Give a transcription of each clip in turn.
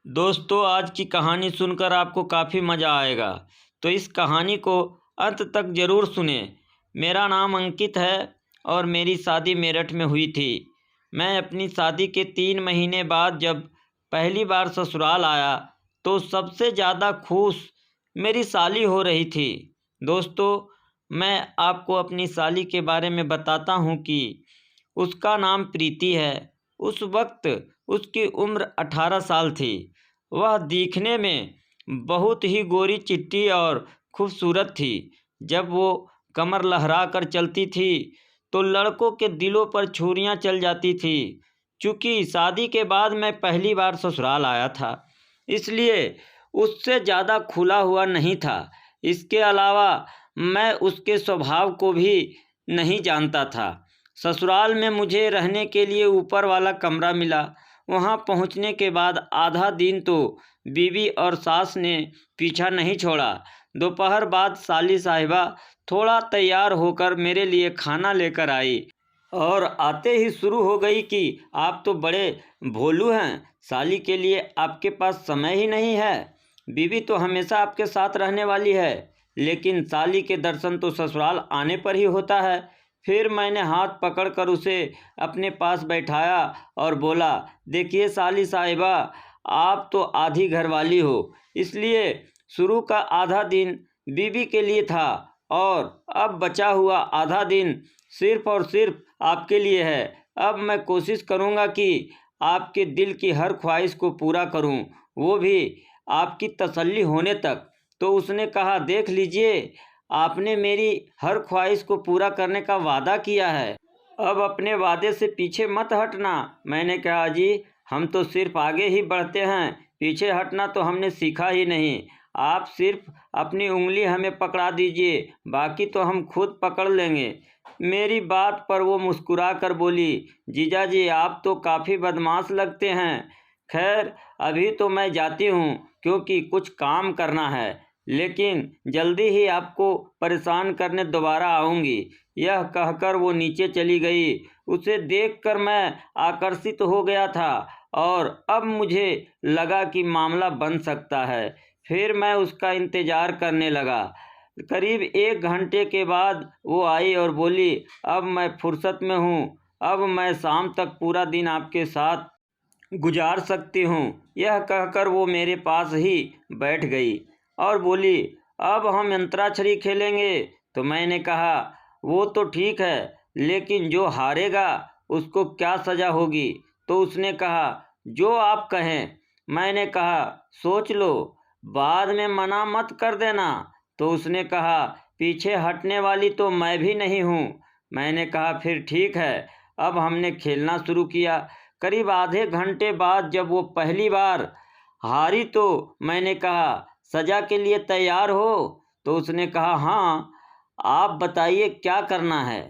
दोस्तों, आज की कहानी सुनकर आपको काफ़ी मज़ा आएगा, तो इस कहानी को अंत तक ज़रूर सुनें। मेरा नाम अंकित है और मेरी शादी मेरठ में हुई थी। मैं अपनी शादी के 3 महीने बाद जब पहली बार ससुराल आया, तो सबसे ज़्यादा खुश मेरी साली हो रही थी। दोस्तों, मैं आपको अपनी साली के बारे में बताता हूँ कि उसका नाम प्रीति है। उस वक्त उसकी उम्र 18 साल थी। वह दिखने में बहुत ही गोरी चिट्टी और खूबसूरत थी। जब वो कमर लहरा कर चलती थी तो लड़कों के दिलों पर छुरियां चल जाती थी। चूँकि शादी के बाद मैं पहली बार ससुराल आया था, इसलिए उससे ज़्यादा खुला हुआ नहीं था। इसके अलावा मैं उसके स्वभाव को भी नहीं जानता था। ससुराल में मुझे रहने के लिए ऊपर वाला कमरा मिला। वहाँ पहुँचने के बाद आधा दिन तो बीवी और सास ने पीछा नहीं छोड़ा। दोपहर बाद साली साहिबा थोड़ा तैयार होकर मेरे लिए खाना लेकर आई और आते ही शुरू हो गई कि आप तो बड़े भोलू हैं, साली के लिए आपके पास समय ही नहीं है। बीवी तो हमेशा आपके साथ रहने वाली है, लेकिन साली के दर्शन तो ससुराल आने पर ही होता है। फिर मैंने हाथ पकड़कर उसे अपने पास बैठाया और बोला, देखिए साली साहिबा, आप तो आधी घरवाली हो, इसलिए शुरू का आधा दिन बीवी के लिए था और अब बचा हुआ आधा दिन सिर्फ और सिर्फ आपके लिए है। अब मैं कोशिश करूँगा कि आपके दिल की हर ख्वाहिश को पूरा करूँ, वो भी आपकी तसल्ली होने तक। तो उसने कहा, देख लीजिए, आपने मेरी हर ख्वाहिश को पूरा करने का वादा किया है, अब अपने वादे से पीछे मत हटना। मैंने कहा, जी हम तो सिर्फ आगे ही बढ़ते हैं, पीछे हटना तो हमने सीखा ही नहीं। आप सिर्फ अपनी उंगली हमें पकड़ा दीजिए, बाकी तो हम खुद पकड़ लेंगे। मेरी बात पर वो मुस्कुरा कर बोली, जीजा जी आप तो काफ़ी बदमाश लगते हैं। खैर अभी तो मैं जाती हूँ क्योंकि कुछ काम करना है, लेकिन जल्दी ही आपको परेशान करने दोबारा आऊँगी। यह कहकर वो नीचे चली गई। उसे देखकर मैं आकर्षित हो गया था और अब मुझे लगा कि मामला बन सकता है। फिर मैं उसका इंतज़ार करने लगा। करीब 1 घंटे के बाद वो आई और बोली, अब मैं फुर्सत में हूँ, अब मैं शाम तक पूरा दिन आपके साथ गुजार सकती हूँ। यह कहकर वो मेरे पास ही बैठ गई और बोली, अब हम अंतराक्षरी खेलेंगे। तो मैंने कहा, वो तो ठीक है, लेकिन जो हारेगा उसको क्या सज़ा होगी? तो उसने कहा, जो आप कहें। मैंने कहा, सोच लो, बाद में मना मत कर देना। तो उसने कहा, पीछे हटने वाली तो मैं भी नहीं हूँ। मैंने कहा, फिर ठीक है। अब हमने खेलना शुरू किया। करीब आधे घंटे बाद जब वो पहली बार हारी तो मैंने कहा, सज़ा के लिए तैयार हो? तो उसने कहा, हाँ, आप बताइए क्या करना है?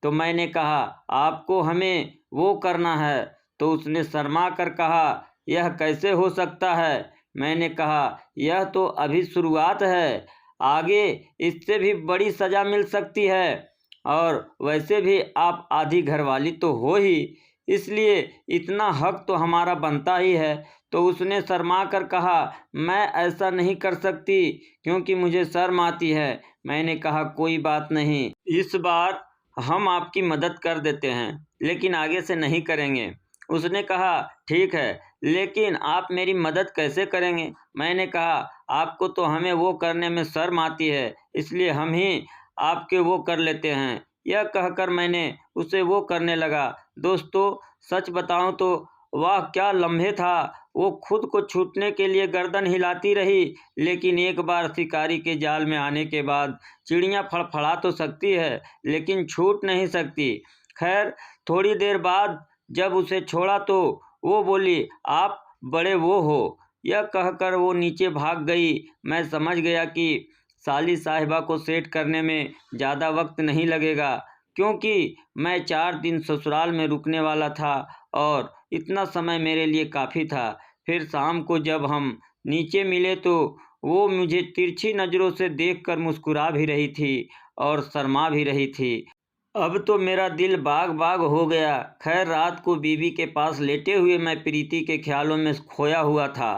तो मैंने कहा, आपको हमें वो करना है। तो उसने शर्मा कर कहा, यह कैसे हो सकता है? मैंने कहा, यह तो अभी शुरुआत है, आगे इससे भी बड़ी सज़ा मिल सकती है, और वैसे भी आप आधी घरवाली तो हो ही, इसलिए इतना हक तो हमारा बनता ही है। तो उसने शर्मा कर कहा, मैं ऐसा नहीं कर सकती क्योंकि मुझे शर्म आती है। मैंने कहा, कोई बात नहीं, इस बार हम आपकी मदद कर देते हैं, लेकिन आगे से नहीं करेंगे। उसने कहा, ठीक है, लेकिन आप मेरी मदद कैसे करेंगे? मैंने कहा, आपको तो हमें वो करने में शर्म आती है, इसलिए हम ही आपके वो कर लेते हैं। यह कहकर मैंने उसे वो करने लगा। दोस्तों, सच बताऊं तो वह क्या लम्हे था। वो खुद को छूटने के लिए गर्दन हिलाती रही, लेकिन एक बार शिकारी के जाल में आने के बाद चिड़ियाँ फड़फड़ा तो सकती है, लेकिन छूट नहीं सकती। खैर थोड़ी देर बाद जब उसे छोड़ा तो वो बोली, आप बड़े वो हो। यह कहकर वो नीचे भाग गई। मैं समझ गया कि साली साहिबा को सेट करने में ज़्यादा वक्त नहीं लगेगा, क्योंकि मैं 4 दिन ससुराल में रुकने वाला था और इतना समय मेरे लिए काफ़ी था। फिर शाम को जब हम नीचे मिले तो वो मुझे तिरछी नज़रों से देखकर मुस्कुरा भी रही थी और शर्मा भी रही थी। अब तो मेरा दिल बाग बाग हो गया। खैर रात को बीवी के पास लेटे हुए मैं प्रीति के ख्यालों में खोया हुआ था।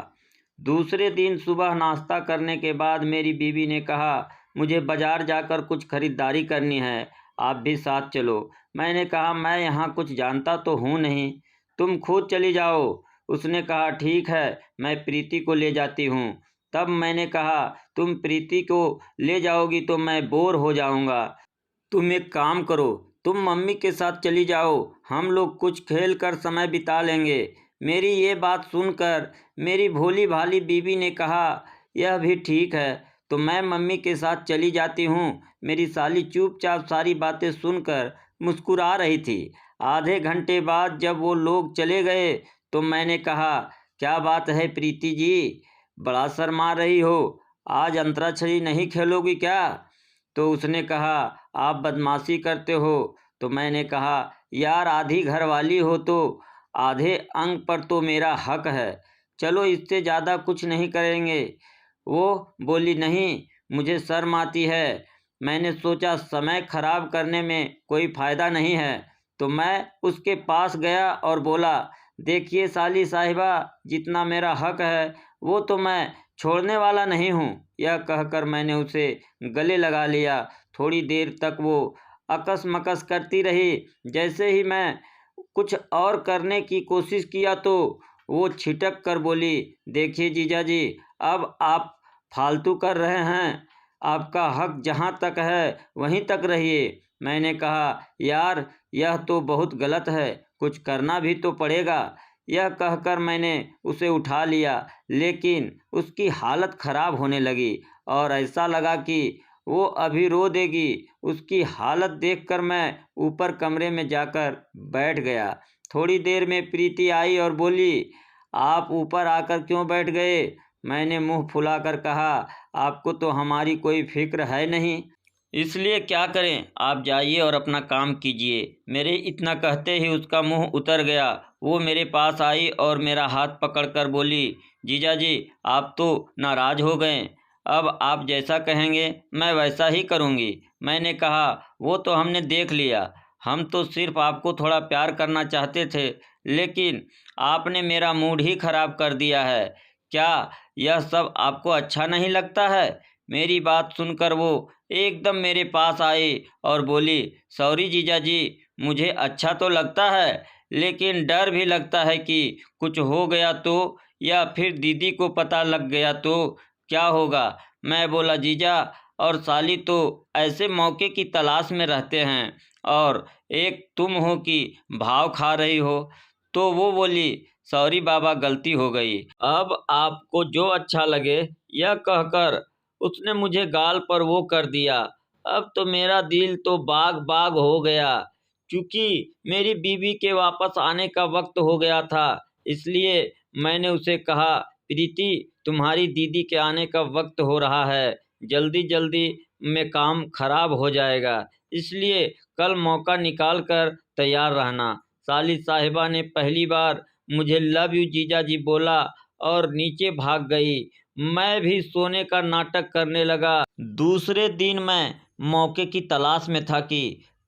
दूसरे दिन सुबह नाश्ता करने के बाद मेरी बीवी ने कहा, मुझे बाजार जाकर कुछ खरीदारी करनी है, आप भी साथ चलो। मैंने कहा, मैं यहाँ कुछ जानता तो हूँ नहीं, तुम खुद चली जाओ। उसने कहा, ठीक है, मैं प्रीति को ले जाती हूँ। तब मैंने कहा, तुम प्रीति को ले जाओगी तो मैं बोर हो जाऊँगा। तुम एक काम करो, तुम मम्मी के साथ चली जाओ, हम लोग कुछ खेल कर समय बिता लेंगे। मेरी ये बात सुनकर मेरी भोली भाली बीवी ने कहा, यह भी ठीक है, तो मैं मम्मी के साथ चली जाती हूँ। मेरी साली चुपचाप सारी बातें सुनकर मुस्कुरा रही थी। आधे घंटे बाद जब वो लोग चले गए तो मैंने कहा, क्या बात है प्रीति जी, बड़ा शर्मा रही हो, आज अंतराक्षरी नहीं खेलोगी क्या? तो उसने कहा, आप बदमाशी करते हो। तो मैंने कहा, यार आधी घरवाली हो तो आधे अंग पर तो मेरा हक है, चलो इससे ज़्यादा कुछ नहीं करेंगे। वो बोली, नहीं, मुझे शर्म आती है। मैंने सोचा समय खराब करने में कोई फ़ायदा नहीं है, तो मैं उसके पास गया और बोला, देखिए साली साहिबा, जितना मेरा हक है वो तो मैं छोड़ने वाला नहीं हूँ। यह कहकर मैंने उसे गले लगा लिया। थोड़ी देर तक वो अकस-मकस करती रही। जैसे ही मैं कुछ और करने की कोशिश किया तो वो छिटक कर बोली, देखिए जीजाजी, अब आप फालतू कर रहे हैं, आपका हक जहाँ तक है वहीं तक रहिए। मैंने कहा, यार यह तो बहुत गलत है, कुछ करना भी तो पड़ेगा। यह कहकर मैंने उसे उठा लिया, लेकिन उसकी हालत खराब होने लगी और ऐसा लगा कि वो अभी रो देगी। उसकी हालत देखकर मैं ऊपर कमरे में जाकर बैठ गया। थोड़ी देर में प्रीति आई और बोली, आप ऊपर आकर क्यों बैठ गए? मैंने मुंह फुलाकर कहा, आपको तो हमारी कोई फिक्र है नहीं, इसलिए क्या करें, आप जाइए और अपना काम कीजिए। मेरे इतना कहते ही उसका मुंह उतर गया। वो मेरे पास आई और मेरा हाथ पकड़कर बोली, जीजाजी आप तो नाराज़ हो गए, अब आप जैसा कहेंगे मैं वैसा ही करूँगी। मैंने कहा, वो तो हमने देख लिया, हम तो सिर्फ आपको थोड़ा प्यार करना चाहते थे, लेकिन आपने मेरा मूड ही खराब कर दिया है। क्या यह सब आपको अच्छा नहीं लगता है? मेरी बात सुनकर वो एकदम मेरे पास आई और बोली, सॉरी जीजाजी, मुझे अच्छा तो लगता है, लेकिन डर भी लगता है कि कुछ हो गया तो, या फिर दीदी को पता लग गया तो क्या होगा। मैं बोला, जीजा और साली तो ऐसे मौके की तलाश में रहते हैं और एक तुम हो कि भाव खा रही हो। तो वो बोली, सॉरी बाबा, गलती हो गई, अब आपको जो अच्छा लगे। यह कहकर उसने मुझे गाल पर वो कर दिया। अब तो मेरा दिल तो बाग बाग हो गया। चूँकि मेरी बीवी के वापस आने का वक्त हो गया था, इसलिए मैंने उसे कहा, प्रीति तुम्हारी दीदी के आने का वक्त हो रहा है, जल्दी जल्दी में काम खराब हो जाएगा, इसलिए कल मौका निकाल कर तैयार रहना। साली साहिबा ने पहली बार मुझे लव यू जीजा जी बोला और नीचे भाग गई। मैं भी सोने का नाटक करने लगा। दूसरे दिन मैं मौके की तलाश में था कि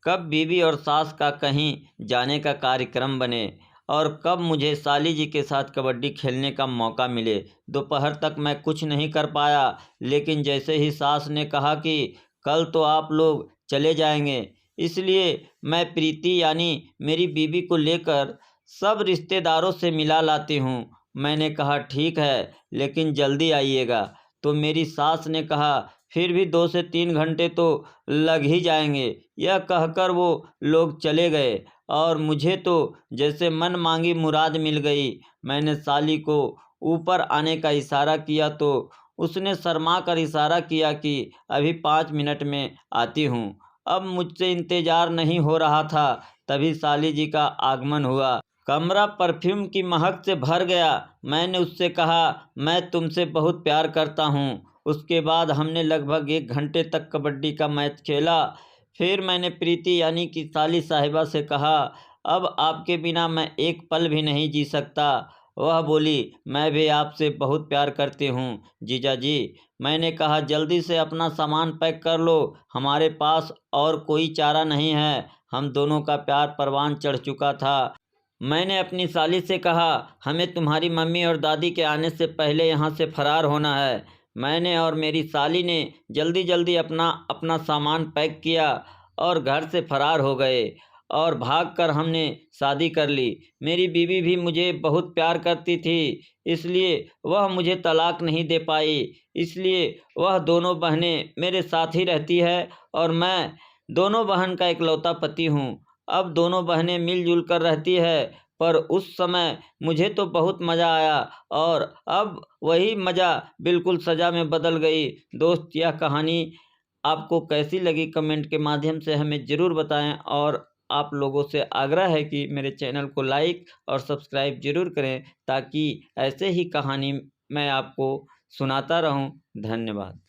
कब बीवी और सास का कहीं जाने का कार्यक्रम बने और कब मुझे साली जी के साथ कबड्डी खेलने का मौका मिले। दोपहर तक मैं कुछ नहीं कर पाया, लेकिन जैसे ही सास ने कहा कि कल तो आप लोग चले जाएंगे, इसलिए मैं प्रीति यानी मेरी बीवी को लेकर सब रिश्तेदारों से मिला लाती हूँ। मैंने कहा, ठीक है, लेकिन जल्दी आइएगा। तो मेरी सास ने कहा, फिर भी 2 से 3 घंटे तो लग ही जाएंगे। यह कहकर वो लोग चले गए और मुझे तो जैसे मन मांगी मुराद मिल गई। मैंने साली को ऊपर आने का इशारा किया तो उसने शर्मा कर इशारा किया कि अभी 5 मिनट में आती हूँ। अब मुझसे इंतज़ार नहीं हो रहा था, तभी साली जी का आगमन हुआ। कमरा परफ्यूम की महक से भर गया। मैंने उससे कहा, मैं तुमसे बहुत प्यार करता हूँ। उसके बाद हमने लगभग 1 घंटे तक कबड्डी का मैच खेला। फिर मैंने प्रीति यानी कि साली साहिबा से कहा, अब आपके बिना मैं एक पल भी नहीं जी सकता। वह बोली, मैं भी आपसे बहुत प्यार करती हूँ जीजा जी। मैंने कहा, जल्दी से अपना सामान पैक कर लो, हमारे पास और कोई चारा नहीं है। हम दोनों का प्यार परवान चढ़ चुका था। मैंने अपनी साली से कहा, हमें तुम्हारी मम्मी और दादी के आने से पहले यहाँ से फरार होना है। मैंने और मेरी साली ने जल्दी जल्दी अपना अपना सामान पैक किया और घर से फरार हो गए और भागकर हमने शादी कर ली। मेरी बीवी भी मुझे बहुत प्यार करती थी, इसलिए वह मुझे तलाक नहीं दे पाई। इसलिए वह दोनों बहनें मेरे साथ ही रहती है और मैं दोनों बहन का इकलौता पति हूँ। अब दोनों बहनें मिलजुल कर रहती है, पर उस समय मुझे तो बहुत मज़ा आया और अब वही मज़ा बिल्कुल सज़ा में बदल गई। दोस्त, यह कहानी आपको कैसी लगी कमेंट के माध्यम से हमें ज़रूर बताएं और आप लोगों से आग्रह है कि मेरे चैनल को लाइक और सब्सक्राइब ज़रूर करें ताकि ऐसे ही कहानी मैं आपको सुनाता रहूं। धन्यवाद।